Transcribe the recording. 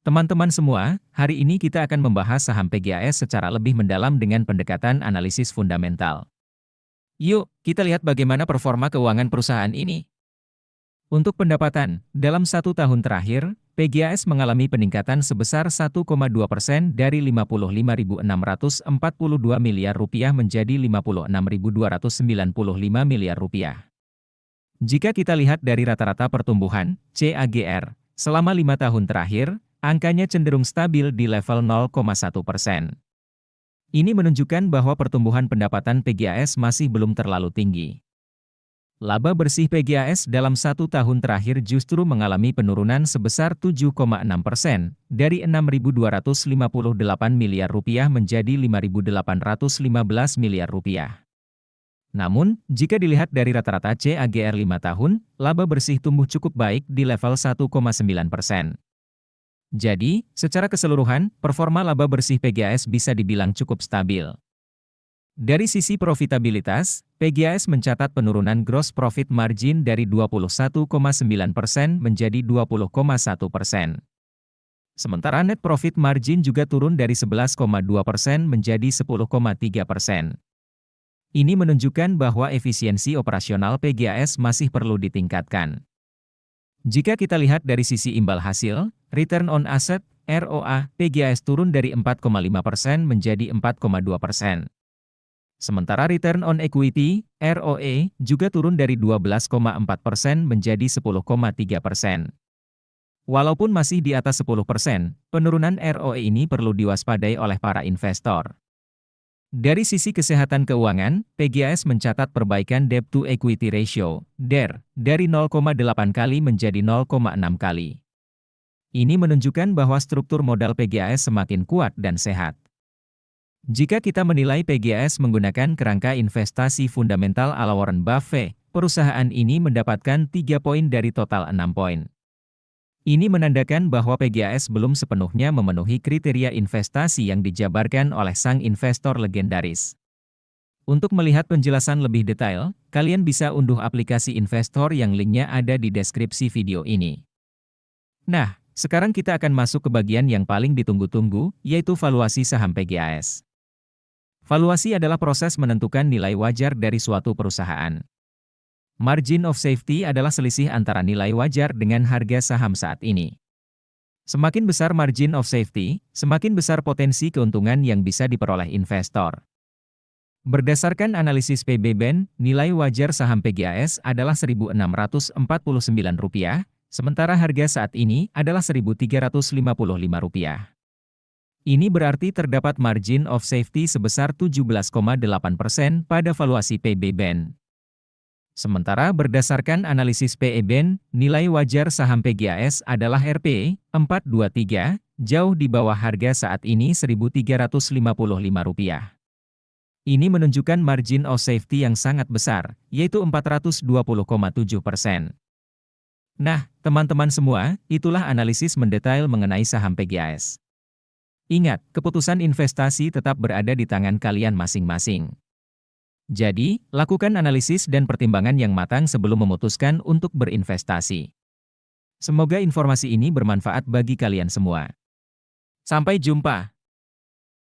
Teman-teman semua, hari ini kita akan membahas saham PGAS secara lebih mendalam dengan pendekatan analisis fundamental. Yuk, kita lihat bagaimana performa keuangan perusahaan ini. Untuk pendapatan, dalam 1 tahun terakhir, PGAS mengalami peningkatan sebesar 1,2% dari Rp55.642 miliar menjadi Rp56.295 miliar. Jika kita lihat dari rata-rata pertumbuhan, CAGR, selama 5 tahun terakhir, angkanya cenderung stabil di level 0,1%. Ini menunjukkan bahwa pertumbuhan pendapatan PGAS masih belum terlalu tinggi. Laba bersih PGAS dalam 1 tahun terakhir justru mengalami penurunan sebesar 7,6%, dari Rp6.258 miliar menjadi Rp5.815 miliar. Namun, jika dilihat dari rata-rata CAGR 5 tahun, laba bersih tumbuh cukup baik di level 1,9%. Jadi, secara keseluruhan, performa laba bersih PGAS bisa dibilang cukup stabil. Dari sisi profitabilitas, PGAS mencatat penurunan gross profit margin dari 21,9% menjadi 20,1%. Sementara net profit margin juga turun dari 11,2% menjadi 10,3%. Ini menunjukkan bahwa efisiensi operasional PGAS masih perlu ditingkatkan. Jika kita lihat dari sisi imbal hasil, return on asset, ROA, PGAS turun dari 4,5% menjadi 4,2%. Sementara return on equity, ROE, juga turun dari 12,4% menjadi 10,3%. Walaupun masih di atas 10%, penurunan ROE ini perlu diwaspadai oleh para investor. Dari sisi kesehatan keuangan, PGAS mencatat perbaikan debt-to-equity ratio, DER, dari 0,8 kali menjadi 0,6 kali. Ini menunjukkan bahwa struktur modal PGAS semakin kuat dan sehat. Jika kita menilai PGAS menggunakan kerangka investasi fundamental ala Warren Buffett, perusahaan ini mendapatkan 3 poin dari total 6 poin. Ini menandakan bahwa PGAS belum sepenuhnya memenuhi kriteria investasi yang dijabarkan oleh sang investor legendaris. Untuk melihat penjelasan lebih detail, kalian bisa unduh aplikasi investor yang linknya ada di deskripsi video ini. Nah, sekarang kita akan masuk ke bagian yang paling ditunggu-tunggu, yaitu valuasi saham PGAS. Valuasi adalah proses menentukan nilai wajar dari suatu perusahaan. Margin of safety adalah selisih antara nilai wajar dengan harga saham saat ini. Semakin besar margin of safety, semakin besar potensi keuntungan yang bisa diperoleh investor. Berdasarkan analisis PBBen, nilai wajar saham PGAS adalah Rp1.649, sementara harga saat ini adalah Rp1.355. Ini berarti terdapat margin of safety sebesar 17,8% pada valuasi PBBen. Sementara berdasarkan analisis PEBen, nilai wajar saham PGAS adalah Rp423, jauh di bawah harga saat ini Rp1.355. Ini menunjukkan margin of safety yang sangat besar, yaitu 420,7%. Nah, teman-teman semua, itulah analisis mendetail mengenai saham PGAS. Ingat, keputusan investasi tetap berada di tangan kalian masing-masing. Jadi, lakukan analisis dan pertimbangan yang matang sebelum memutuskan untuk berinvestasi. Semoga informasi ini bermanfaat bagi kalian semua. Sampai jumpa!